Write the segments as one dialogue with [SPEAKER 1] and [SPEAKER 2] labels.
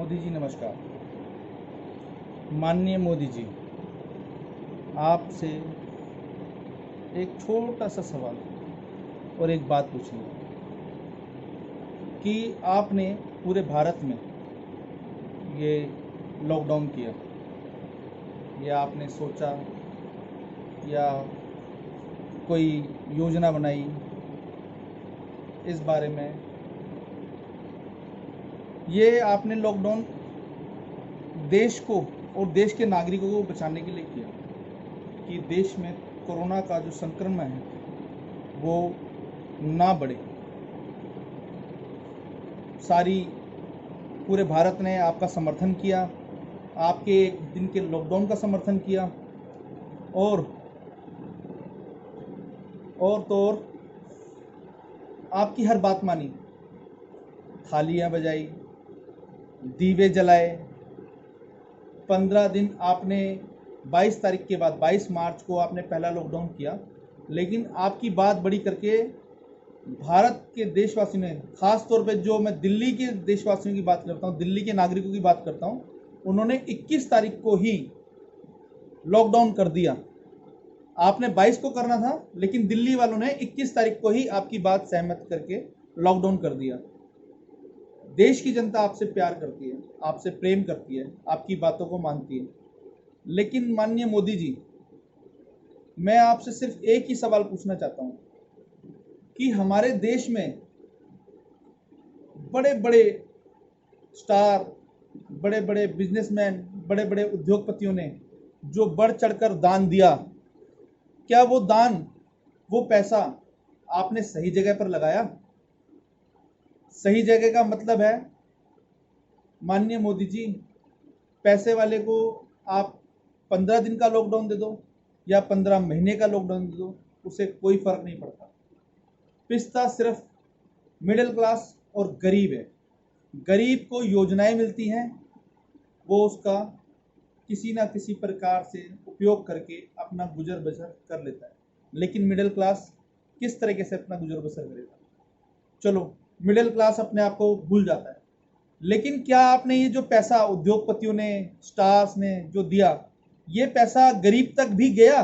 [SPEAKER 1] मोदी जी नमस्कार। माननीय मोदी जी, आपसे एक छोटा सा सवाल और एक बात पूछनी है कि आपने पूरे भारत में ये लॉकडाउन किया, या आपने सोचा या कोई योजना बनाई इस बारे में? ये आपने लॉकडाउन देश को और देश के नागरिकों को बचाने के लिए किया कि देश में कोरोना का जो संक्रमण है वो ना बढ़े। पूरे भारत ने आपका समर्थन किया, आपके एक दिन के लॉकडाउन का समर्थन किया, और तो और आपकी हर बात मानी, थालियां बजाई, दीवे जलाए। 15 दिन आपने 22 तारीख के बाद 22 मार्च को आपने पहला लॉकडाउन किया, लेकिन आपकी बात बड़ी करके भारत के देशवासियों ने, खास तौर पे जो मैं दिल्ली के देशवासियों की बात करता हूँ, दिल्ली के नागरिकों की बात करता हूँ, उन्होंने 21 तारीख को ही लॉकडाउन कर दिया। आपने 22 को करना था, लेकिन दिल्ली वालों ने 21 तारीख को ही आपकी बात सहमत करके लॉकडाउन कर दिया। देश की जनता आपसे प्यार करती है, आपसे प्रेम करती है, आपकी बातों को मानती है। लेकिन माननीय मोदी जी, मैं आपसे सिर्फ एक ही सवाल पूछना चाहता हूँ कि हमारे देश में बड़े बड़े स्टार, बड़े बड़े बिजनेसमैन, बड़े बड़े उद्योगपतियों ने जो बढ़ चढ़कर दान दिया, क्या वो दान, वो पैसा आपने सही जगह पर लगाया? सही जगह का मतलब है, माननीय मोदी जी, पैसे वाले को आप 15 दिन का लॉकडाउन दे दो या 15 महीने का लॉकडाउन दे दो, उसे कोई फर्क नहीं पड़ता। पिसता सिर्फ मिडिल क्लास और गरीब है। गरीब को योजनाएं मिलती हैं, वो उसका किसी ना किसी प्रकार से उपयोग करके अपना गुजर बसर कर लेता है। लेकिन मिडिल क्लास किस तरीके से अपना गुजर बसर करेगा? चलो, मिडिल क्लास अपने आप को भूल जाता है। लेकिन क्या आपने ये जो पैसा उद्योगपतियों ने, स्टार्स ने जो दिया, ये पैसा गरीब तक भी गया?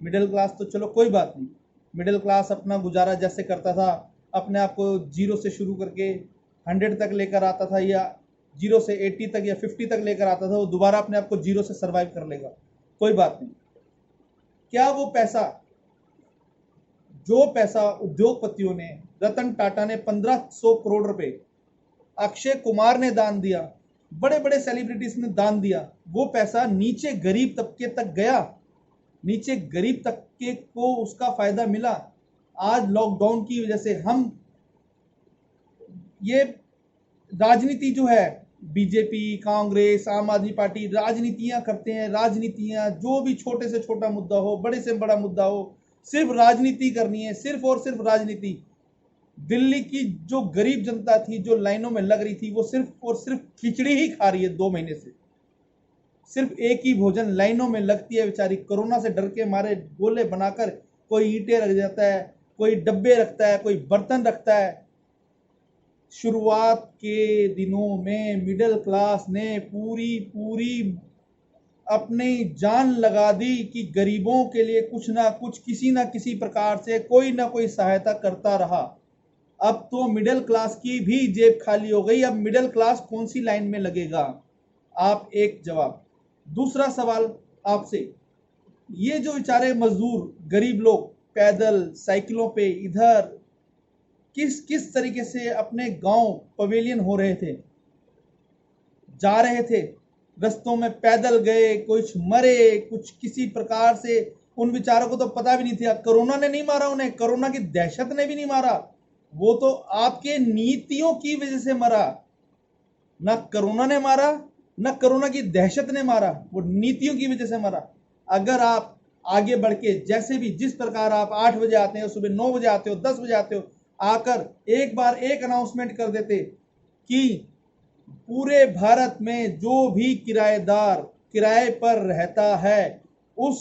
[SPEAKER 1] मिडिल क्लास तो चलो कोई बात नहीं, मिडिल क्लास अपना गुजारा जैसे करता था, अपने आप को 0 से शुरू करके 100 तक लेकर आता था, या 0 से 80 तक या 50 तक लेकर आता था, वो दोबारा अपने आप को 0 से सर्वाइव कर लेगा, कोई बात नहीं। क्या वो पैसा, जो पैसा उद्योगपतियों ने, रतन टाटा ने 1500 करोड़ रुपए, अक्षय कुमार ने दान दिया, बड़े बड़े सेलिब्रिटीज ने दान दिया, वो पैसा नीचे गरीब तबके तक गया? नीचे गरीब तबके को उसका फायदा मिला? आज लॉकडाउन की वजह से हम, ये राजनीति जो है, बीजेपी, कांग्रेस, आम आदमी पार्टी राजनीतियां करते हैं। राजनीतियां, जो भी छोटे से छोटा मुद्दा हो, बड़े से बड़ा मुद्दा हो, सिर्फ राजनीति करनी है, सिर्फ और सिर्फ राजनीति। दिल्ली की जो गरीब जनता थी, जो लाइनों में लग रही थी, वो सिर्फ और सिर्फ खिचड़ी ही खा रही है 2 महीने से। सिर्फ एक ही भोजन लाइनों में लगती है बेचारी, कोरोना से डर के मारे गोले बनाकर कोई ईंटें रख जाता है, कोई डब्बे रखता है, कोई बर्तन रखता है। शुरुआत के दिनों में मिडिल क्लास ने पूरी अपनी जान लगा दी कि गरीबों के लिए कुछ ना कुछ, किसी ना किसी प्रकार से कोई ना कोई सहायता करता रहा। अब तो मिडिल क्लास की भी जेब खाली हो गई, अब मिडिल क्लास कौन सी लाइन में लगेगा? आप एक जवाब। दूसरा सवाल आपसे, ये जो बेचारे मजदूर गरीब लोग पैदल साइकिलों पे इधर किस तरीके से अपने गांव पवेलियन हो रहे थे, जा रहे थे, रस्तों में पैदल गए, कुछ मरे, कुछ किसी प्रकार से, उन बेचारों को तो पता भी नहीं था, कोरोना ने नहीं मारा उन्हें, कोरोना की दहशत ने भी नहीं मारा, वो तो आपके नीतियों की वजह से मरा। ना कोरोना ने मारा, ना कोरोना की दहशत ने मारा, वो नीतियों की वजह से मरा। अगर आप आगे बढ़ के, जैसे भी जिस प्रकार आप 8 बजे आते हैं, सुबह 9 बजे आते हो, 10 बजे आते हो, आकर एक बार एक अनाउंसमेंट कर देते कि पूरे भारत में जो भी किराएदार किराए पर रहता है, उस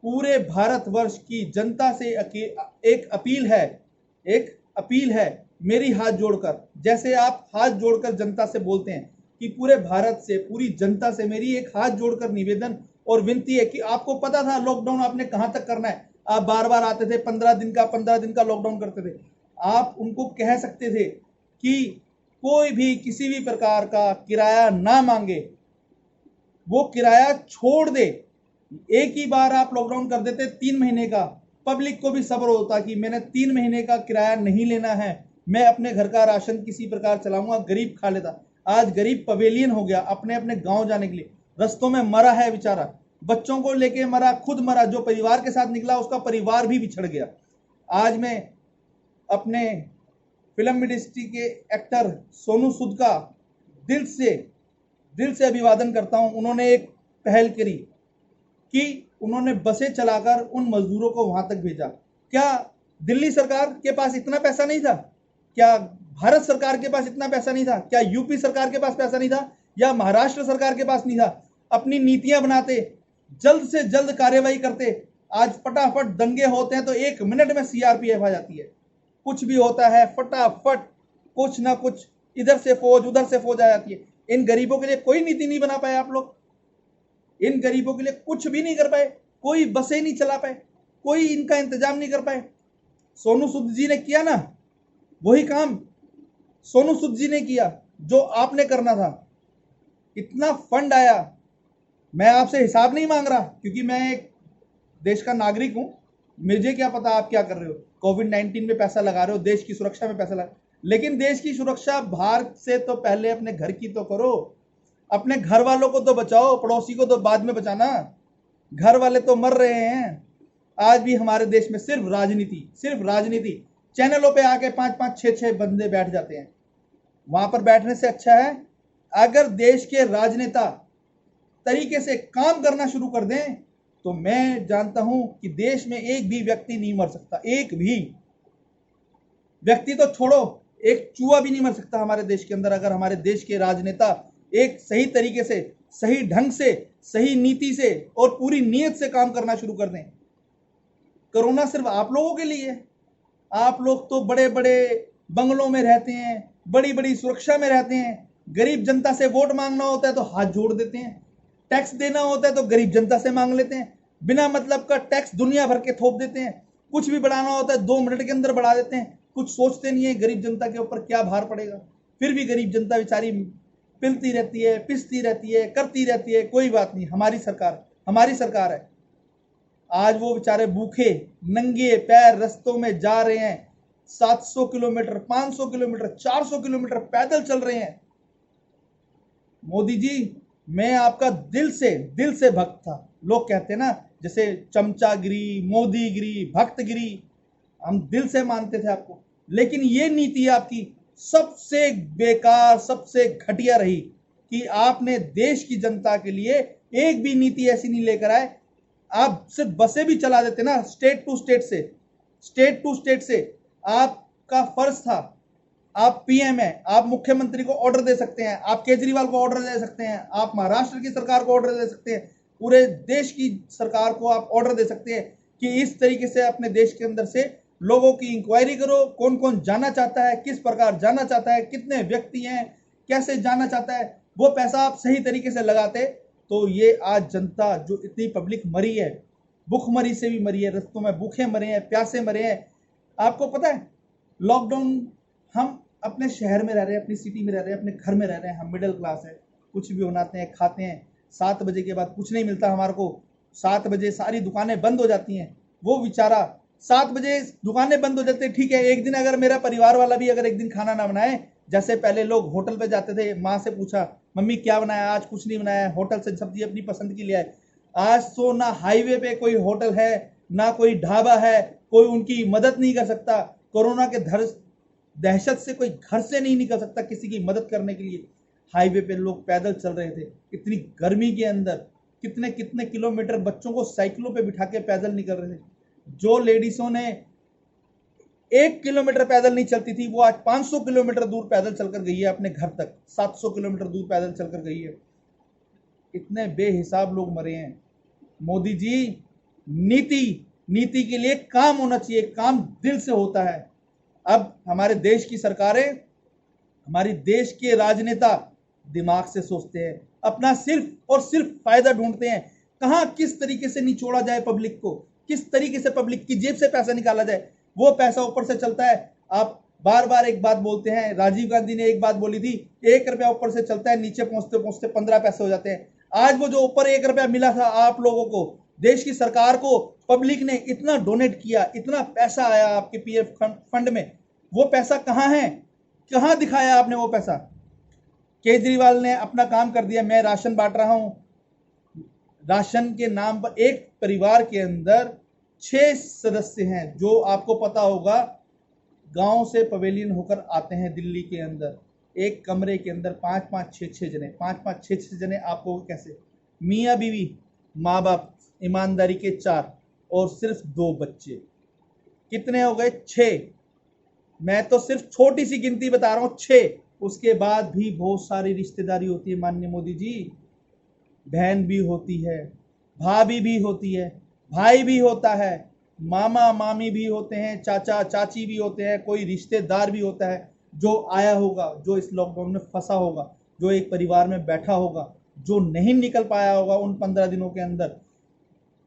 [SPEAKER 1] पूरे भारतवर्ष की जनता से एक अपील है मेरी हाथ जोड़कर, जैसे आप हाथ जोड़कर जनता से बोलते हैं, कि पूरे भारत से, पूरी जनता से मेरी एक हाथ जोड़कर निवेदन और विनती है कि आपको पता था लॉकडाउन आपने कहां तक करना है, आप बार बार आते थे, 15 दिन का लॉकडाउन करते थे। आप उनको कह सकते थे कि कोई भी किसी भी प्रकार का किराया ना मांगे, वो किराया छोड़ दे। एक ही बार आप लॉकडाउन कर देते 3 महीने का, पब्लिक को भी सब्र होता कि मैंने 3 महीने का किराया नहीं लेना है, मैं अपने घर का राशन किसी प्रकार चलाऊंगा, गरीब खा लेता। आज गरीब पवेलियन हो गया अपने अपने गांव जाने के लिए, रस्तों में मरा है बेचारा, बच्चों को लेके मरा, खुद मरा, जो परिवार के साथ निकला उसका परिवार भी बिछड़ गया। आज मैं अपने फिल्म इंडस्ट्री के एक्टर सोनू सूद का दिल से अभिवादन करता हूं। उन्होंने एक पहल करी कि उन्होंने बसें चलाकर उन मजदूरों को वहां तक भेजा। क्या दिल्ली सरकार के पास इतना पैसा नहीं था? क्या भारत सरकार के पास इतना पैसा नहीं था? क्या यूपी सरकार के पास पैसा नहीं था? या महाराष्ट्र सरकार के पास नहीं था? अपनी नीतियां बनाते, जल्द से जल्द कार्यवाही करते। आज फटाफट दंगे होते हैं तो 1 मिनट में सीआरपीएफ आ जाती है, कुछ भी होता है फटाफट कुछ ना कुछ, इधर से फौज उधर से फौज आ जाती है। इन गरीबों के लिए कोई नीति नहीं बना पाए आप लोग, इन गरीबों के लिए कुछ भी नहीं कर पाए, कोई बसें नहीं चला पाए, कोई इनका इंतजाम नहीं कर पाए। सोनू सूद जी ने किया ना, वही काम सोनू सूद जी ने किया जो आपने करना था। इतना फंड आया, मैं आपसे हिसाब नहीं मांग रहा क्योंकि मैं एक देश का नागरिक हूं, मुझे क्या पता आप क्या कर रहे हो, कोविड-19 में पैसा लगा रहे हो, देश की सुरक्षा में पैसा लगा, लेकिन देश की सुरक्षा बाहर से तो पहले अपने घर की तो करो, अपने घर वालों को तो बचाओ, पड़ोसी को तो बाद में बचाना। घर वाले तो मर रहे हैं। आज भी हमारे देश में सिर्फ राजनीति, चैनलों पे आके 5-5, 6-6 बंदे बैठ जाते हैं। वहां पर बैठने से अच्छा है अगर देश के राजनेता तरीके से काम करना शुरू कर दें तो मैं जानता हूं कि देश में एक भी व्यक्ति नहीं मर सकता, एक भी व्यक्ति तो छोड़ो, एक चूहा भी नहीं मर सकता हमारे देश के अंदर, अगर हमारे देश के राजनेता एक सही तरीके से, सही ढंग से, सही नीति से और पूरी नीयत से काम करना शुरू कर दें। कोरोना सिर्फ आप लोगों के लिए है। आप लोग तो बड़े बड़े बंगलों में रहते हैं, बड़ी बड़ी सुरक्षा में रहते हैं, गरीब जनता से वोट मांगना होता है तो हाथ जोड़ देते हैं, टैक्स देना होता है तो गरीब जनता से मांग लेते हैं, बिना मतलब का टैक्स दुनिया भर के थोप देते हैं, कुछ भी बढ़ाना होता है 2 मिनट के अंदर बढ़ा देते हैं, कुछ सोचते नहीं है गरीब जनता के ऊपर क्या भार पड़ेगा। फिर भी गरीब जनता बेचारी पिलती रहती है, पिसती रहती है, करती रहती है, कोई बात नहीं, हमारी सरकार है। आज वो बेचारे भूखे नंगे पैर रस्तों में जा रहे हैं, 700 किलोमीटर, 500 किलोमीटर, 400 किलोमीटर पैदल चल रहे हैं। मोदी जी, मैं आपका दिल से भक्त था। लोग कहते हैं ना जैसे चमचागिरी, मोदीगिरी, भक्तगिरी, हम दिल से मानते थे आपको, लेकिन ये नीति आपकी सबसे बेकार, सबसे घटिया रही कि आपने देश की जनता के लिए एक भी नीति ऐसी नहीं लेकर आए। आप सिर्फ बसें भी चला देते ना, स्टेट टू स्टेट से आपका फर्ज था। आप पीएम है, आप मुख्यमंत्री को ऑर्डर दे सकते हैं, आप केजरीवाल को ऑर्डर दे सकते हैं, आप महाराष्ट्र की सरकार को ऑर्डर दे सकते हैं, पूरे देश की सरकार को आप ऑर्डर दे सकते हैं कि इस तरीके से अपने देश के अंदर से लोगों की इंक्वायरी करो, कौन कौन जाना चाहता है, किस प्रकार जाना चाहता है, कितने व्यक्ति हैं, कैसे जाना चाहता है, वो पैसा आप सही तरीके से लगाते तो ये आज जनता जो इतनी पब्लिक मरी है, भूखमरी से भी मरी है, रस्तों में भूखे मरे हैं, प्यासे मरे हैं। आपको पता है लॉकडाउन, हम अपने शहर में रह रहे हैं, अपनी सिटी में रह रहे हैं, अपने घर में रह रहे हैं, हम मिडिल क्लास है, कुछ भी बनाते हैं, खाते हैं, 7 बजे के बाद कुछ नहीं मिलता हमारे को, 7 बजे सारी दुकानें बंद हो जाती हैं। वो बेचारा 7 बजे दुकानें बंद हो जाती है, ठीक है, एक दिन अगर मेरा परिवार वाला भी अगर एक दिन खाना ना बनाए, जैसे पहले लोग होटल पे जाते थे, माँ से पूछा मम्मी क्या बनाया, आज कुछ नहीं बनाया, होटल से सब्जी अपनी पसंद की ले आए। आज तो ना हाईवे पे कोई होटल है, ना कोई ढाबा है, कोई उनकी मदद नहीं कर सकता। कोरोना के दहशत से कोई घर से नहीं निकल सकता किसी की मदद करने के लिए। हाईवे पे लोग पैदल चल रहे थे, इतनी गर्मी के अंदर कितने कितने किलोमीटर बच्चों को साइकिलों पे बिठा के पैदल निकल रहे थे। जो लेडीजों ने 1 किलोमीटर पैदल नहीं चलती थी, वो आज 500 किलोमीटर दूर पैदल चलकर गई है अपने घर तक, 700 किलोमीटर दूर पैदल चलकर गई है। इतने बेहिसाब लोग मरे हैं। मोदी जी, नीति के लिए काम होना चाहिए, काम दिल से होता है। अब हमारे देश की सरकारें, हमारी देश के राजनेता दिमाग से सोचते हैं, अपना सिर्फ और सिर्फ फायदा ढूंढते हैं। कहां किस तरीके से निचोड़ा जाए पब्लिक को, किस तरीके से पब्लिक की जेब से पैसा निकाला जाए, वो पैसा ऊपर से चलता है। आप बार बार एक बात बोलते हैं, राजीव गांधी ने एक बात बोली थी, 1 रुपया ऊपर से चलता है, नीचे पहुंचते पहुंचते 15 पैसे हो जाते हैं। आज वो जो ऊपर 1 रुपया मिला था आप लोगों को, देश की सरकार को, पब्लिक ने इतना डोनेट किया, इतना पैसा आया आपके पीएफ फंड में, वो पैसा कहां है, कहां दिखाया आपने वो पैसा? केजरीवाल ने अपना काम कर दिया, मैं राशन बांट रहा हूं, राशन के नाम पर एक परिवार के अंदर 6 सदस्य हैं, जो आपको पता होगा गांव से पवेलियन होकर आते हैं दिल्ली के अंदर, एक कमरे के अंदर 5-5, 6-6 जने, 5-5, 6-6 जने आपको कैसे? मियाँ बीवी, माँ बाप, ईमानदारी के 4 और सिर्फ 2 बच्चे, कितने हो गए? 6। मैं तो सिर्फ छोटी सी गिनती बता रहा हूं, 6। उसके बाद भी बहुत सारी रिश्तेदारी होती है माननीय मोदी जी, बहन भी होती है, भाभी भी होती है, भाई भी होता है, मामा मामी भी होते हैं, चाचा चाची भी होते हैं, कोई रिश्तेदार भी होता है जो आया होगा, जो इस लॉकडाउन में फंसा होगा, जो एक परिवार में बैठा होगा, जो नहीं निकल पाया होगा उन 15 दिनों के अंदर।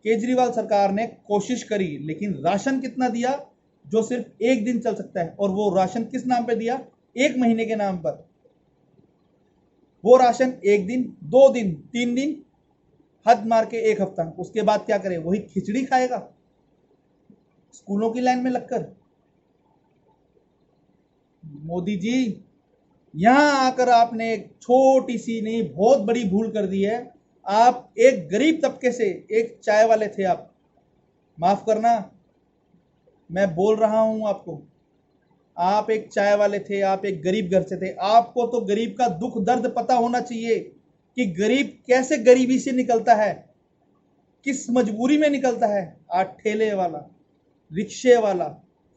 [SPEAKER 1] केजरीवाल सरकार ने कोशिश करी, लेकिन राशन कितना दिया? जो सिर्फ 1 दिन चल सकता है, और वो राशन किस नाम पे दिया? 1 महीने के नाम पर। वो राशन 1 दिन, 2 दिन, 3 दिन, हद मार के 1 हफ्ता, उसके बाद क्या करे? वही खिचड़ी खाएगा स्कूलों की लाइन में लगकर। मोदी जी, यहां आकर आपने एक छोटी सी नहीं बहुत बड़ी भूल कर दी है। आप एक गरीब तबके से, एक चाय वाले थे आप, माफ करना मैं बोल रहा हूं आपको, आप एक चाय वाले थे, आप एक गरीब घर से थे। आपको तो गरीब का दुख दर्द पता होना चाहिए कि गरीब कैसे गरीबी से निकलता है, किस मजबूरी में निकलता है। आज ठेले वाला, रिक्शे वाला,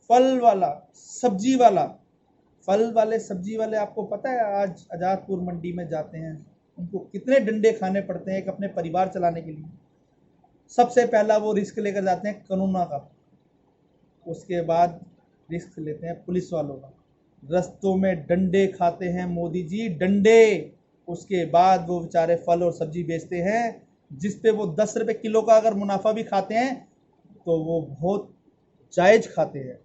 [SPEAKER 1] फल वाला, सब्जी वाला, फल वाले सब्जी वाले, आपको पता है आज आजादपुर मंडी में जाते हैं, उनको कितने डंडे खाने पड़ते हैं एक अपने परिवार चलाने के लिए। सबसे पहला वो रिस्क लेकर जाते हैं कानूना का, उसके बाद रिस्क लेते हैं पुलिस वालों का, रस्तों में डंडे खाते हैं मोदी जी, डंडे। उसके बाद वो बेचारे फल और सब्जी बेचते हैं, जिस पे वो 10 रुपये किलो का अगर मुनाफा भी खाते हैं तो वो बहुत जायज खाते हैं।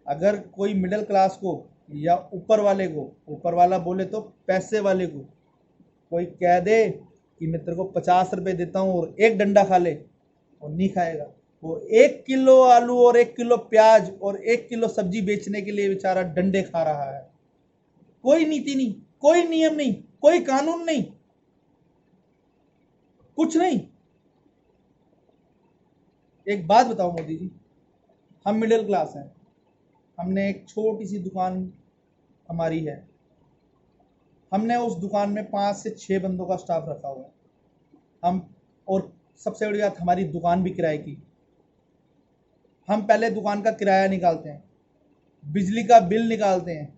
[SPEAKER 1] अगर कोई मिडिल क्लास को या ऊपर वाले को, ऊपर वाला बोले तो पैसे वाले को, कोई कह दे कि मैं तेरे को 50 रुपये देता हूँ और 1 डंडा खा ले, वो नहीं खाएगा। वो 1 किलो आलू और 1 किलो प्याज और 1 किलो सब्जी बेचने के लिए बेचारा डंडे खा रहा है। कोई नीति नहीं, कोई नियम नहीं, कोई कानून नहीं, कुछ नहीं। एक बात बताओ मोदी जी, हम मिडिल क्लास हैं, हमने एक छोटी सी दुकान हमारी है, हमने उस दुकान में 5 से 6 बंदों का स्टाफ रखा हुआ है हम, और सबसे बड़ी बात, हमारी दुकान भी किराए की। हम पहले दुकान का किराया निकालते हैं, बिजली का बिल निकालते हैं,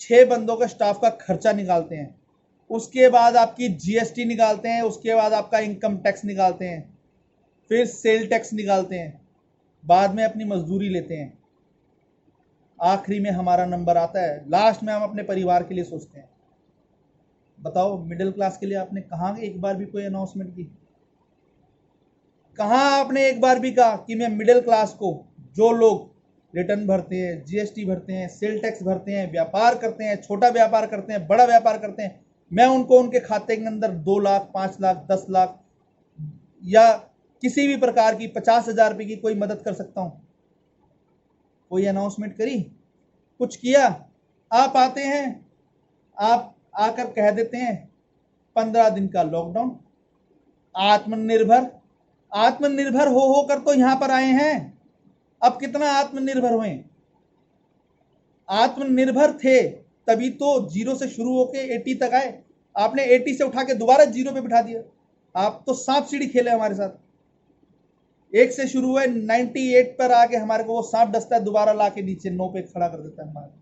[SPEAKER 1] 6 बंदों के स्टाफ का खर्चा निकालते हैं, उसके बाद आपकी जीएसटी निकालते हैं, उसके बाद आपका इनकम टैक्स निकालते हैं, फिर सेल टैक्स निकालते हैं, बाद में अपनी मजदूरी लेते हैं, आखिरी में हमारा नंबर आता है, लास्ट में हम अपने परिवार के लिए सोचते हैं। बताओ मिडिल क्लास के लिए आपने कहाँ एक बार भी कोई अनाउंसमेंट की? कहाँ आपने एक बार भी कहा कि मैं मिडिल क्लास को, जो लोग रिटर्न भरते हैं, जीएसटी भरते हैं, सेल टैक्स भरते हैं, व्यापार करते हैं, छोटा व्यापार करते हैं, बड़ा व्यापार करते हैं, मैं उनको उनके खाते के अंदर 2 लाख, 5 लाख, 10 लाख या किसी भी प्रकार की 50,000 रुपये की कोई मदद कर सकता हूं? कोई अनाउंसमेंट करी? कुछ किया? आप आते हैं, आप आकर कह देते हैं 15 दिन का लॉकडाउन, आत्मनिर्भर, आत्मनिर्भर हो कर तो यहां पर आए हैं। अब कितना आत्मनिर्भर हुए? आत्मनिर्भर थे तभी तो 0 से शुरू होके 80 तक आए, आपने 80 से उठा के दोबारा 0 पे बिठा दिया। आप तो सांप सीढ़ी खेले हमारे साथ, 1 से शुरू हुए 98 पर आके हमारे को वो सांप डसता है, दोबारा ला के नीचे 9 पे खड़ा कर देता है हमारे।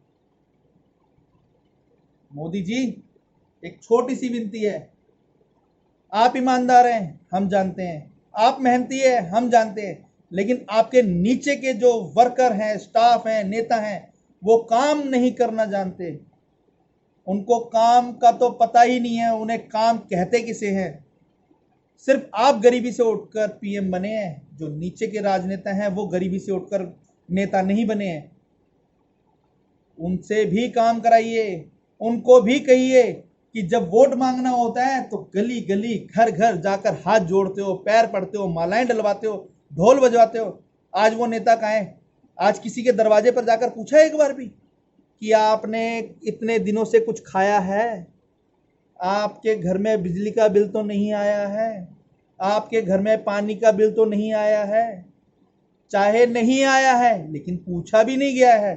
[SPEAKER 1] मोदी जी, एक छोटी सी विनती है, आप ईमानदार हैं हम जानते हैं, आप मेहनती है हम जानते हैं, लेकिन आपके नीचे के जो वर्कर हैं, स्टाफ हैं, नेता हैं, वो काम नहीं करना जानते। उनको काम का तो पता ही नहीं है, उन्हें काम कहते किसे हैं। सिर्फ आप गरीबी से उठकर पीएम बने हैं, जो नीचे के राजनेता हैं वो गरीबी से उठकर नेता नहीं बने हैं। उनसे भी काम कराइए, उनको भी कहिए कि जब वोट मांगना होता है तो गली गली घर घर जाकर हाथ जोड़ते हो, पैर पड़ते हो, मालाएं डलवाते हो, ढोल बजवाते हो। आज वो नेता कहाँ है? आज किसी के दरवाजे पर जाकर पूछा एक बार भी कि आपने इतने दिनों से कुछ खाया है? आपके घर में बिजली का बिल तो नहीं आया है? आपके घर में पानी का बिल तो नहीं आया है? चाहे नहीं आया है लेकिन पूछा भी नहीं गया है।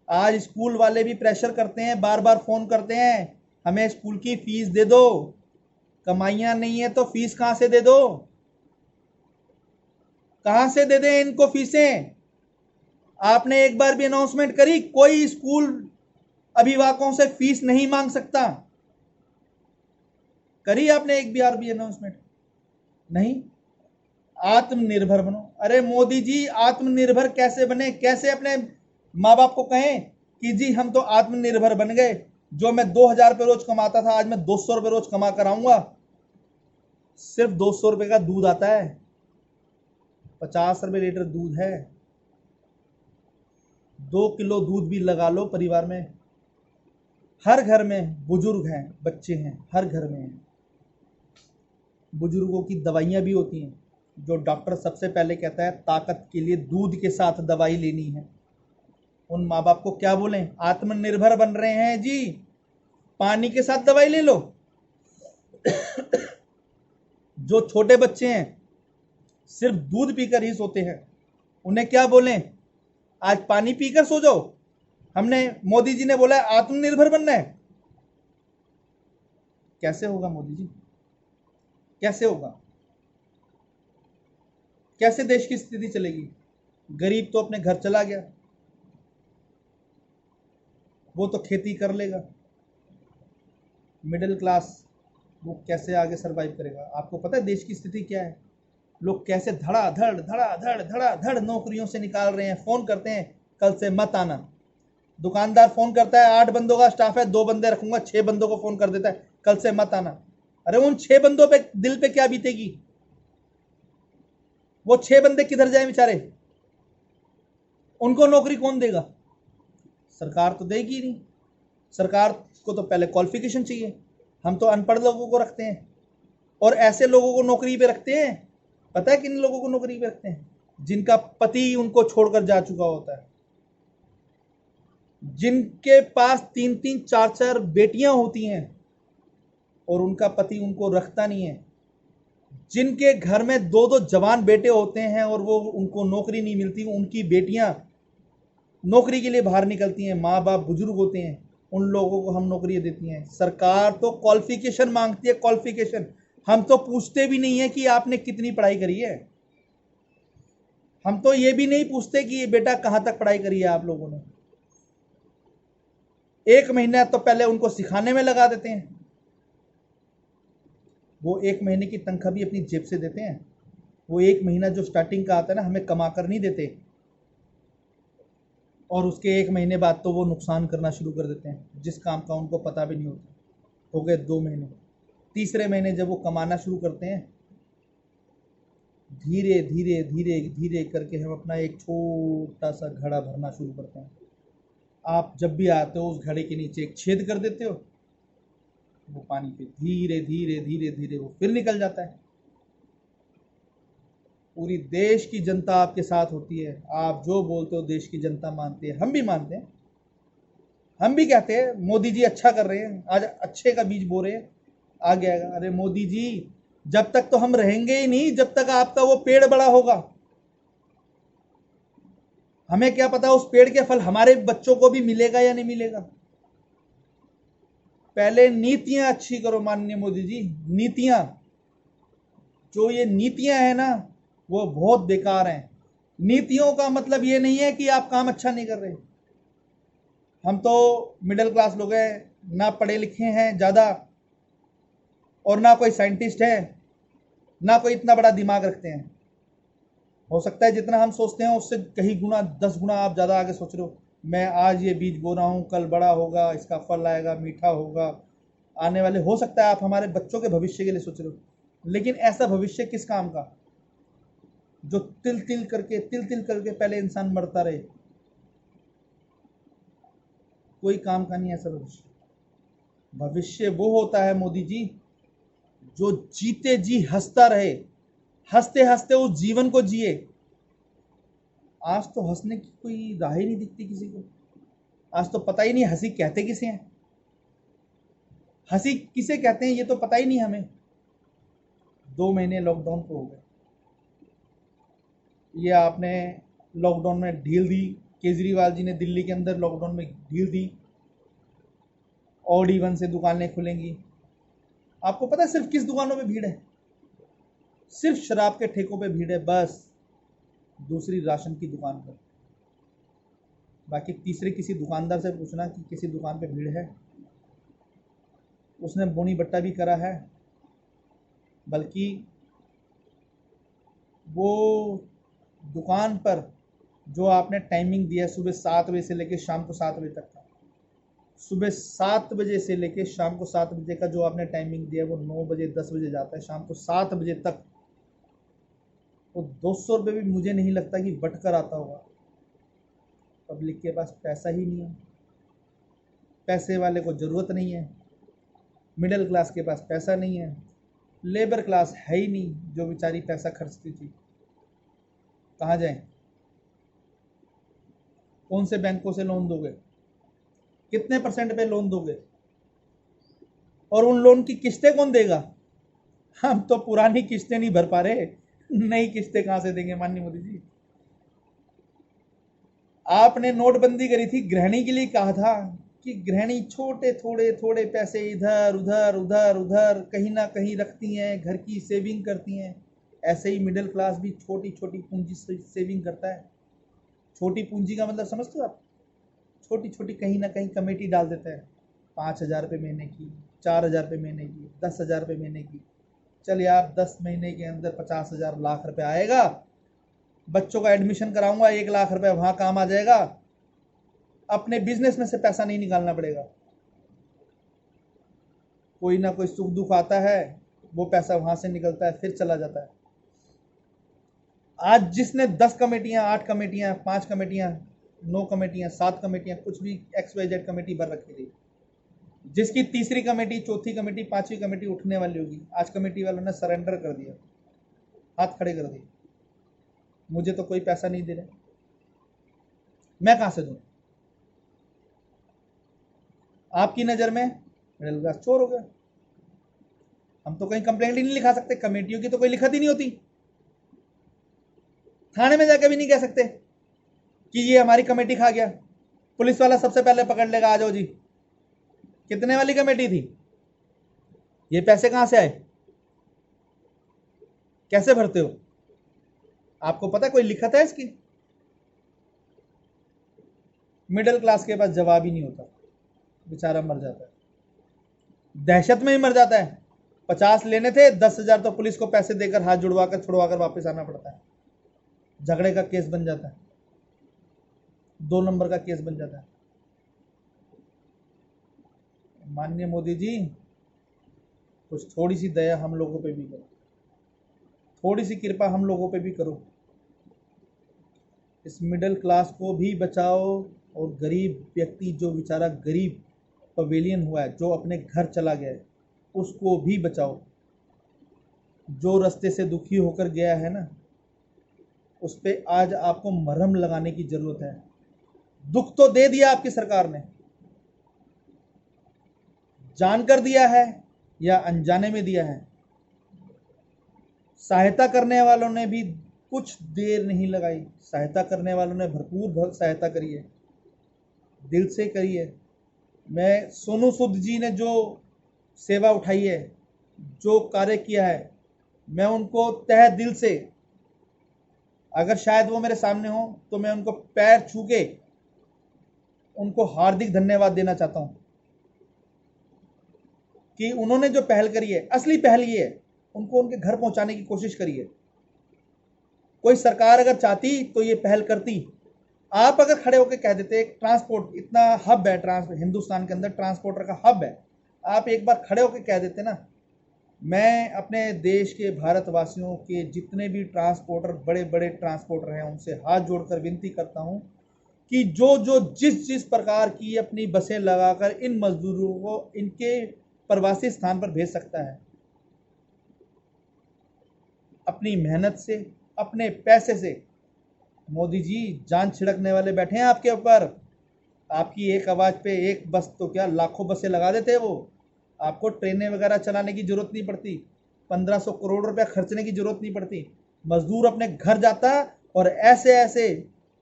[SPEAKER 1] आज स्कूल वाले भी प्रेशर करते हैं, बार बार फोन करते हैं, हमें स्कूल की फीस दे दो। कमाइयां नहीं है तो फीस कहां से दे दो? कहां से दे दें इनको फीसें? आपने एक बार भी अनाउंसमेंट करी? कोई स्कूल अभिभावकों से फीस नहीं मांग सकता। करी आपने एक बार भी अनाउंसमेंट? नहीं। आत्मनिर्भर बनो। अरे मोदी जी, आत्मनिर्भर कैसे बने? कैसे अपने माँ बाप को कहें कि जी हम तो आत्मनिर्भर बन गए, जो मैं 2000 रुपये रोज कमाता था आज मैं 200 रुपये रोज कमा कर आऊंगा। सिर्फ 200 रुपये का दूध आता है, 50 रुपये लीटर दूध है। 2 किलो दूध भी लगा लो परिवार में। हर घर में बुजुर्ग हैं, बच्चे हैं, हर घर में हैं। बुजुर्गों की दवाइयां भी होती हैं, जो डॉक्टर सबसे पहले कहता है ताकत के लिए दूध के साथ दवाई लेनी है। उन माँ बाप को क्या बोलें? आत्मनिर्भर बन रहे हैं जी, पानी के साथ दवाई ले लो। जो छोटे बच्चे हैं सिर्फ दूध पीकर ही सोते हैं, उन्हें क्या बोलें? आज पानी पीकर सो जाओ। हमने, मोदी जी ने बोला है आत्मनिर्भर बनना है। कैसे होगा मोदी जी? कैसे होगा? कैसे देश की स्थिति चलेगी? गरीब तो अपने घर चला गया, वो तो खेती कर लेगा। मिडिल क्लास वो कैसे आगे सरवाइव करेगा? आपको पता है देश की स्थिति क्या है? लोग कैसे धड़ाधड़ धड़ाधड़ धड़ाधड़ नौकरियों से निकाल रहे हैं। फोन करते हैं कल से मत आना। दुकानदार फोन करता है 8 बंदों का स्टाफ है, 2 बंदे रखूंगा, 6 बंदों को फोन कर देता है कल से मत आना। अरे उन 6 बंदों पे दिल पे क्या बीतेगी? वो 6 बंदे किधर जाए बेचारे? उनको नौकरी कौन देगा? सरकार तो देगी नहीं। सरकार को तो पहले क्वालिफिकेशन चाहिए। हम तो अनपढ़ लोगों को रखते हैं और ऐसे लोगों को नौकरी पे रखते हैं। पता है किन लोगों को नौकरी पे रखते हैं? जिनका पति उनको छोड़कर जा चुका होता है, जिनके पास 3-3 4-4 बेटियां होती हैं और उनका पति उनको रखता नहीं है, जिनके घर में 2-2 जवान बेटे होते हैं और वो उनको नौकरी नहीं मिलती, उनकी बेटियां नौकरी के लिए बाहर निकलती हैं, माँ बाप बुजुर्ग होते हैं, उन लोगों को हम नौकरी देती हैं। सरकार तो क्वालिफिकेशन मांगती है, क्वालिफिकेशन। हम तो पूछते भी नहीं है कि आपने कितनी पढ़ाई करी है। हम तो ये भी नहीं पूछते कि ये बेटा कहां तक पढ़ाई करी है आप लोगों ने। 1 महीना तो पहले उनको सिखाने में लगा देते हैं। वो 1 महीने की तनख्वाह भी अपनी जेब से देते हैं। वो 1 महीना जो स्टार्टिंग का आता है ना, हमें कमा कर नहीं देते, और उसके 1 महीने बाद तो वो नुकसान करना शुरू कर देते हैं, जिस काम का उनको पता भी नहीं होता। हो गए 2 महीने, तीसरे महीने जब वो कमाना शुरू करते हैं, धीरे धीरे धीरे धीरे करके हम अपना एक छोटा सा घड़ा भरना शुरू करते हैं। आप जब भी आते हो उस घड़े के नीचे एक छेद कर देते हो, वो पानी पे धीरे धीरे धीरे धीरे वो फिर निकल जाता है। पूरी देश की जनता आपके साथ होती है। आप जो बोलते हो देश की जनता मानती है, हम भी मानते हैं। हम भी कहते हैं मोदी जी अच्छा कर रहे हैं, आज अच्छे का बीज बो रहे हैं, आ गया। अरे मोदी जी, जब तक तो हम रहेंगे ही नहीं जब तक आपका वो पेड़ बड़ा होगा। हमें क्या पता उस पेड़ के फल हमारे बच्चों को भी मिलेगा या नहीं मिलेगा। पहले नीतियां अच्छी करो माननीय मोदी जी। नीतियां, जो ये नीतियां है ना, वो बहुत बेकार हैं। नीतियों का मतलब ये नहीं है कि आप काम अच्छा नहीं कर रहे। हम तो मिडिल क्लास लोग हैं, ना पढ़े लिखे हैं ज़्यादा, और ना कोई साइंटिस्ट है, ना कोई इतना बड़ा दिमाग रखते हैं। हो सकता है जितना हम सोचते हैं उससे कहीं गुना 10 गुना आप ज़्यादा आगे सोच रहे हो, मैं आज ये बीज बो रहा हूँ, कल बड़ा होगा, इसका फल आएगा, मीठा होगा, आने वाले, हो सकता है आप हमारे बच्चों के भविष्य के लिए सोच रहे हो, लेकिन ऐसा भविष्य किस काम का जो तिल तिल करके पहले इंसान मरता रहे? कोई काम का नहीं ऐसा भविष्य। भविष्य वो होता है मोदी जी जो जीते जी हंसता रहे, हंसते हंसते उस जीवन को जिए। आज तो हंसने की कोई राह ही नहीं दिखती किसी को। आज तो पता ही नहीं हंसी कहते किसे हैं, हंसी किसे कहते हैं ये तो पता ही नहीं हमें। 2 महीने लॉकडाउन को हो गए, ये आपने लॉकडाउन में ढील दी, केजरीवाल जी ने दिल्ली के अंदर लॉकडाउन में ढील दी। ऑड इवन से दुकानें खुलेंगी। आपको पता है सिर्फ किस दुकानों पे भीड़ है? सिर्फ शराब के ठेकों पे भीड़ है बस, दूसरी राशन की दुकान पर। बाकी तीसरे किसी दुकानदार से पूछना कि किसी दुकान पे भीड़ है, उसने बोनी बट्टा भी करा है। बल्कि वो दुकान पर जो आपने टाइमिंग दिया है सुबह 7 बजे से लेकर शाम को 7 बजे तक का, सुबह 7 बजे से लेकर शाम को 7 बजे का जो आपने टाइमिंग दिया है वो 9 बजे 10 बजे जाता है, शाम को 7 बजे तक। वो 200 रुपये भी मुझे नहीं लगता कि बट कर आता होगा। पब्लिक के पास पैसा ही नहीं है, पैसे वाले को ज़रूरत नहीं है, मिडिल क्लास के पास पैसा नहीं है, लेबर क्लास है ही नहीं जो बेचारी पैसा खर्चती थी। कहाँ जाएं? कौन से बैंकों से लोन दोगे? कितने % पे लोन दोगे? और उन लोन की किस्तें कौन देगा? हम तो पुरानी किस्तें नहीं भर पा रहे, नई किस्तें कहाँ से देंगे माननीय मोदी जी? आपने नोटबंदी करी थी, गृहिणी के लिए कहा था कि गृहिणी छोटे थोड़े पैसे इधर उधर उधर उधर कहीं ना कहीं रखती हैं, घर की सेविंग करती हैं। ऐसे ही मिडिल क्लास भी छोटी छोटी पूंजी से सेविंग करता है। छोटी पूंजी का मतलब समझते हो आप? छोटी छोटी कहीं ना कहीं कमेटी डाल देता है, 5,000 रुपये महीने की, 4,000 रुपये महीने की, 10,000 रुपये महीने की। चल यार 10 महीने के अंदर 50,000 लाख रुपए आएगा, बच्चों का एडमिशन कराऊंगा, 1 लाख रुपए वहां काम आ जाएगा, अपने बिजनेस में से पैसा नहीं निकालना पड़ेगा। कोई ना कोई सुख दुख आता है, वो पैसा वहां से निकलता है, फिर चला जाता है। आज जिसने 10 कमेटियां, 8 कमेटियां, 5 कमेटियां, 9 कमेटियां, 7 कमेटियां, कुछ भी XYZ कमेटी भर रखी थी, जिसकी तीसरी कमेटी, चौथी कमेटी, 5वीं कमेटी उठने वाली होगी, आज कमेटी वालों ने सरेंडर कर दिया, हाथ खड़े कर दिए, मुझे तो कोई पैसा नहीं दे रहे, मैं कहां से दूं? आपकी नज़र में मिडिल क्लास चोर हो गया। हम तो कहीं कंप्लेंट ही नहीं लिखा सकते, कमेटियों की तो कोई लिखत ही नहीं होती। थाने में जाकर भी नहीं कह सकते कि ये हमारी कमेटी खा गया, पुलिस वाला सबसे पहले पकड़ लेगा, आ जाओ जी। कितने वाली कमेटी थी? ये पैसे कहां से आए? कैसे भरते हो? आपको पता है कोई लिखत है इसकी? मिडिल क्लास के पास जवाब ही नहीं होता, बेचारा मर जाता है, दहशत में ही मर जाता है। 50 लेने थे, 10,000 तो पुलिस को पैसे देकर हाथ जुड़वाकर छुड़वाकर वापस आना पड़ता है, झगड़े का केस बन जाता है, 2 नंबर का केस बन जाता है। माननीय मोदी जी, कुछ थोड़ी सी दया हम लोगों पे भी करो, थोड़ी सी कृपा हम लोगों पे भी करो। इस मिडिल क्लास को भी बचाओ, और गरीब व्यक्ति जो बेचारा गरीब पवेलियन हुआ है, जो अपने घर चला गया है, उसको भी बचाओ। जो रास्ते से दुखी होकर गया है ना, उस पर आज आपको मरहम लगाने की जरूरत है। दुख तो दे दिया आपकी सरकार ने, जानकर दिया है या अनजाने में दिया है। सहायता करने वालों ने भी कुछ देर नहीं लगाई, सहायता करने वालों ने भरपूर सहायता करी है, दिल से करी है। मैं सोनू सूद जी ने जो सेवा उठाई है, जो कार्य किया है, मैं उनको तहे दिल से, अगर शायद वो मेरे सामने हो तो मैं उनको पैर छू के उनको हार्दिक धन्यवाद देना चाहता हूं कि उन्होंने जो पहल करी है, असली पहल ये है, उनको उनके घर पहुंचाने की कोशिश करी है। कोई सरकार अगर चाहती तो ये पहल करती, आप अगर खड़े होकर कह देते, एक ट्रांसपोर्ट इतना हब है, ट्रांसपोर्ट हिंदुस्तान के अंदर ट्रांसपोर्टर का हब है, आप एक बार खड़े होकर कह देते ना, मैं अपने देश के भारतवासियों के जितने भी ट्रांसपोर्टर, बड़े बड़े ट्रांसपोर्टर हैं, उनसे हाथ जोड़कर विनती करता हूं कि जो जो जिस जिस प्रकार की अपनी बसें लगाकर इन मजदूरों को इनके प्रवासी स्थान पर भेज सकता है, अपनी मेहनत से, अपने पैसे से। मोदी जी जान छिड़कने वाले बैठे हैं आपके ऊपर। आपकी एक आवाज़ पे एक बस तो क्या लाखों बसें लगा देते वो। आपको ट्रेनें वगैरह चलाने की ज़रूरत नहीं पड़ती, 1500 करोड़ रुपया खर्चने की ज़रूरत नहीं पड़ती। मजदूर अपने घर जाता और ऐसे ऐसे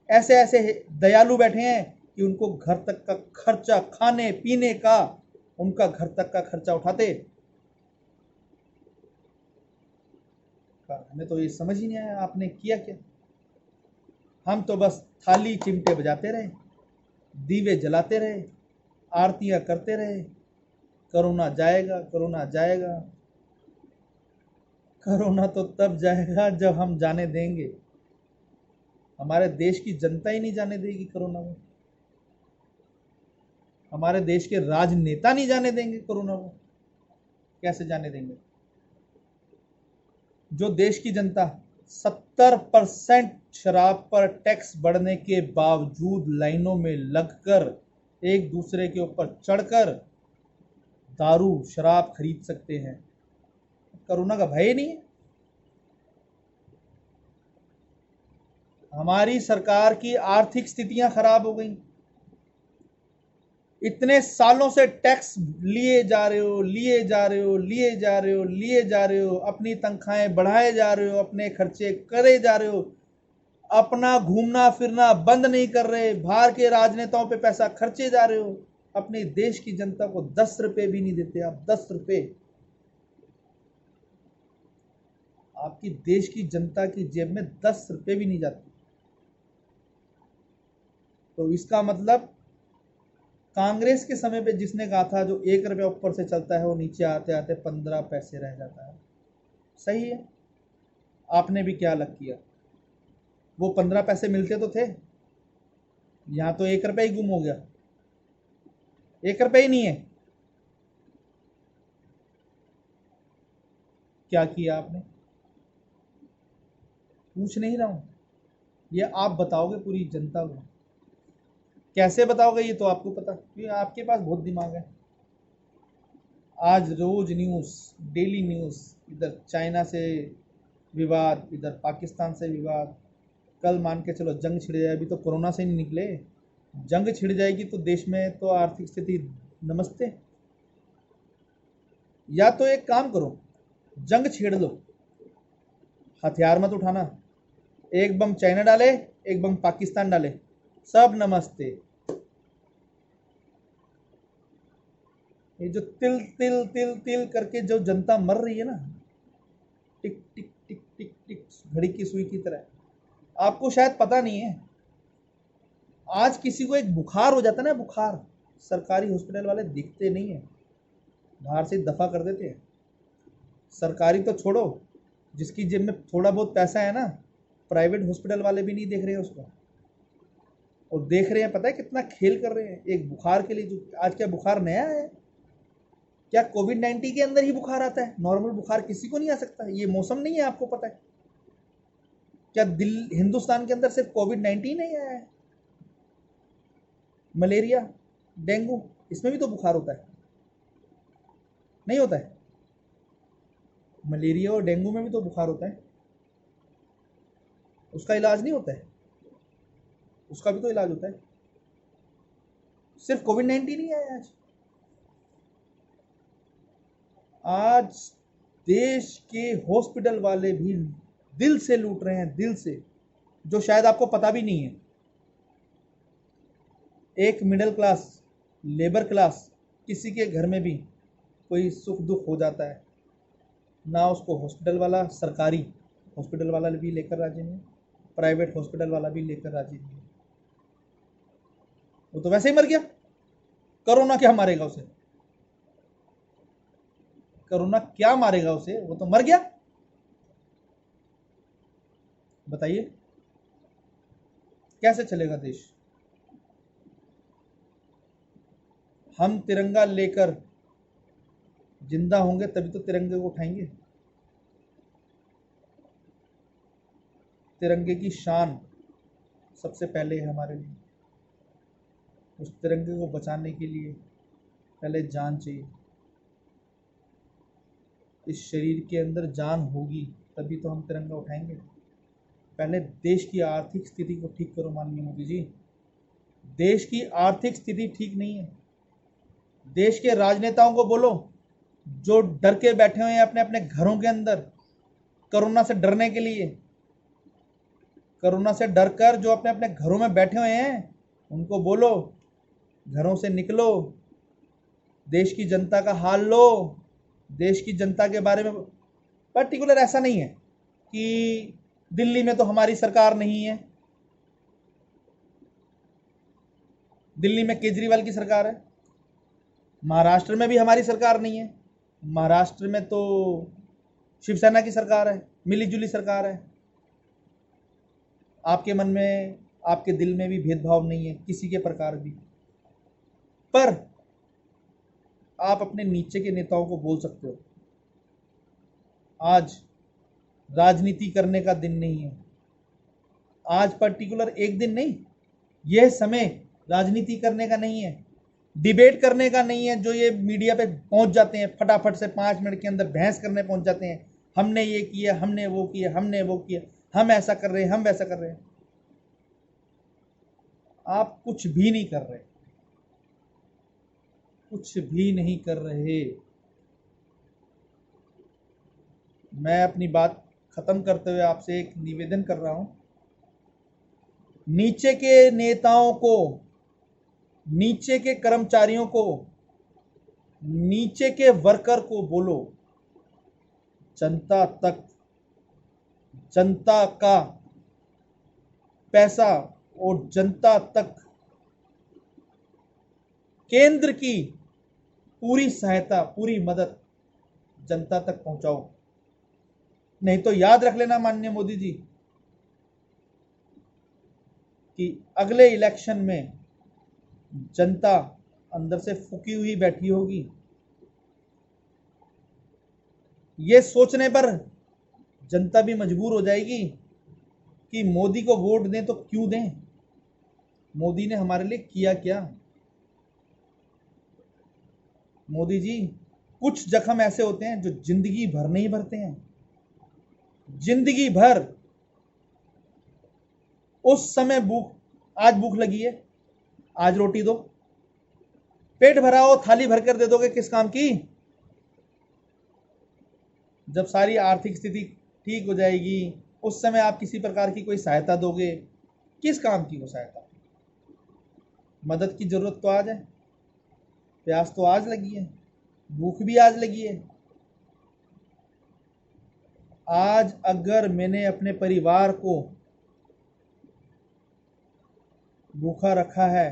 [SPEAKER 1] ऐसे ऐसे दयालु बैठे हैं कि उनको घर तक का खर्चा, खाने पीने का, उनका घर तक का खर्चा उठाते। हमें तो ये समझ ही नहीं आया आपने किया क्या। हम तो बस थाली चिमटे बजाते रहे, दीवे जलाते रहे, आरतियां करते रहे, कोरोना जाएगा, कोरोना जाएगा। कोरोना तो तब जाएगा जब हम जाने देंगे। हमारे देश की जनता ही नहीं जाने देगी कोरोना को, हमारे देश के राजनेता नहीं जाने देंगे कोरोना को। कैसे जाने देंगे? जो देश की जनता 70% शराब पर टैक्स बढ़ने के बावजूद लाइनों में लगकर, एक दूसरे के ऊपर चढ़कर दारू शराब खरीद सकते हैं, कोरोना का भय नहीं है। हमारी सरकार की आर्थिक स्थितियां खराब हो गई। इतने सालों से टैक्स लिए जा रहे हो, लिए जा रहे हो, लिए जा रहे हो, लिए जा रहे हो, अपनी तनख्वाहें बढ़ाए जा रहे हो, अपने खर्चे करे जा रहे हो, अपना घूमना फिरना बंद नहीं कर रहे, बाहर के राजनेताओं पे पैसा खर्चे जा रहे हो, अपने देश की जनता को 10 रुपए भी नहीं देते आप। 10 रुपए आपकी देश की जनता की जेब में 10 रुपए भी नहीं जाते। तो इसका मतलब कांग्रेस के समय पे जिसने कहा था जो 1 रुपया ऊपर से चलता है वो नीचे आते आते 15 पैसे रह जाता है, सही है। आपने भी क्या अलग किया? वो 15 पैसे मिलते तो थे, यहाँ तो 1 रुपया ही गुम हो गया, 1 रुपया ही नहीं है। क्या किया आपने? पूछ नहीं रहा हूं, ये आप बताओगे पूरी जनता को। कैसे बताओगे ये तो आपको पता, क्योंकि आपके पास बहुत दिमाग है। आज रोज न्यूज़, डेली न्यूज़, इधर चाइना से विवाद, इधर पाकिस्तान से विवाद। कल मान के चलो जंग छिड़ जाए, अभी तो कोरोना से नहीं निकले, जंग छिड़ जाएगी तो देश में तो आर्थिक स्थिति नमस्ते। या तो एक काम करो, जंग छेड़ लो, हथियार मत उठाना, एक बम चाइना डाले, एक बम पाकिस्तान डाले, सब नमस्ते। ये जो तिल तिल तिल तिल करके जो जनता मर रही है ना, टिक टिक टिक टिक टिक घड़ी की सुई की तरह, आपको शायद पता नहीं है। आज किसी को एक बुखार हो जाता है ना, बुखार, सरकारी हॉस्पिटल वाले दिखते नहीं है, बाहर से दफा कर देते हैं। सरकारी तो छोड़ो, जिसकी जेब में थोड़ा बहुत पैसा है ना, प्राइवेट हॉस्पिटल वाले भी नहीं देख रहे हैं उसको। और देख रहे हैं पता है कितना खेल कर रहे हैं एक बुखार के लिए। जो आज क्या बुखार नया है? क्या कोविड-19 के अंदर ही बुखार आता है? नॉर्मल बुखार किसी को नहीं आ सकता? ये मौसम नहीं है, आपको पता है? क्या हिंदुस्तान के अंदर सिर्फ कोविड-19 नहीं आया है? मलेरिया, डेंगू, इसमें भी तो बुखार होता है, नहीं होता है? मलेरिया और डेंगू में भी तो बुखार होता है, उसका इलाज नहीं होता है? उसका भी तो इलाज होता है। सिर्फ कोविड-19 नहीं आया आज। आज देश के हॉस्पिटल वाले भी दिल से लूट रहे हैं, दिल से, जो शायद आपको पता भी नहीं है। एक मिडिल क्लास, लेबर क्लास, किसी के घर में भी कोई सुख दुख हो जाता है ना, उसको हॉस्पिटल वाला, सरकारी हॉस्पिटल वाला भी लेकर राजी नहीं, प्राइवेट हॉस्पिटल वाला भी लेकर राजी नहीं। वो तो वैसे ही मर गया। कोरोना क्या मारेगा उसे? कोरोना क्या मारेगा उसे? वो तो मर गया। बताइए। कैसे चलेगा देश? हम तिरंगा लेकर जिंदा होंगे तभी तो तिरंगे को उठाएंगे। तिरंगे की शान सबसे पहले है हमारे लिए। उस तिरंगे को बचाने के लिए पहले जान चाहिए। इस शरीर के अंदर जान होगी तभी तो हम तिरंगा उठाएंगे। पहले देश की आर्थिक स्थिति को ठीक करो माननीय मोदी जी। देश की आर्थिक स्थिति ठीक नहीं है। देश के राजनेताओं को बोलो जो डर के बैठे हुए हैं अपने अपने घरों के अंदर कोरोना से डरने के लिए, कोरोना से डरकर जो अपने अपने घरों में बैठे हुए हैं उनको बोलो घरों से निकलो, देश की जनता का हाल लो। देश की जनता के बारे में पर्टिकुलर ऐसा नहीं है कि दिल्ली में तो हमारी सरकार नहीं है, दिल्ली में केजरीवाल की सरकार है, महाराष्ट्र में भी हमारी सरकार नहीं है, महाराष्ट्र में तो शिवसेना की सरकार है, मिली जुली सरकार है। आपके मन में आपके दिल में भी भेदभाव नहीं है किसी के प्रकार भी, पर आप अपने नीचे के नेताओं को बोल सकते हो आज राजनीति करने का दिन नहीं है। आज पर्टिकुलर एक दिन नहीं, यह समय राजनीति करने का नहीं है, डिबेट करने का नहीं है। जो ये मीडिया पे पहुंच जाते हैं फटाफट से 5 मिनट के अंदर बहस करने पहुंच जाते हैं, हमने ये किया, हमने वो किया, हमने वो किया, हम ऐसा कर रहे हैं, हम वैसा कर रहे हैं। आप कुछ भी नहीं कर रहे, कुछ भी नहीं कर रहे। मैं अपनी बात खत्म करते हुए आपसे एक निवेदन कर रहा हूं, नीचे के नेताओं को, नीचे के कर्मचारियों को, नीचे के वर्कर को बोलो जनता तक, जनता का पैसा और जनता तक केंद्र की पूरी सहायता, पूरी मदद जनता तक पहुंचाओ। नहीं तो याद रख लेना माननीय मोदी जी कि अगले इलेक्शन में जनता अंदर से फूकी हुई बैठी होगी। ये सोचने पर जनता भी मजबूर हो जाएगी कि मोदी को वोट दें तो क्यों दें, मोदी ने हमारे लिए किया क्या। मोदी जी, कुछ जख्म ऐसे होते हैं जो जिंदगी भर नहीं भरते हैं, जिंदगी भर। उस समय भूख, आज भूख लगी है, आज रोटी दो, पेट भरा हो थाली भरकर दे दोगे, किस काम की। जब सारी आर्थिक स्थिति ठीक हो जाएगी उस समय आप किसी प्रकार की कोई सहायता दोगे, किस काम की वो सहायता। मदद की जरूरत तो आज है, प्यास तो आज लगी है, भूख भी आज लगी है। आज अगर मैंने अपने परिवार को भूखा रखा है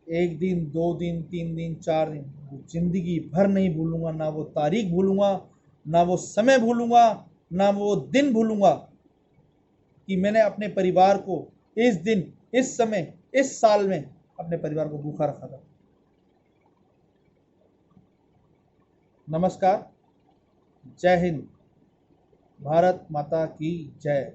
[SPEAKER 1] 1 दिन, 2 दिन, 3 दिन, 4 दिन, जिंदगी भर नहीं भूलूंगा। ना वो तारीख भूलूंगा, ना वो समय भूलूंगा, ना वो दिन भूलूंगा कि मैंने अपने परिवार को इस दिन, इस समय, इस साल में अपने परिवार को भूखा रखा था। नमस्कार, जय हिंद, भारत माता की जय।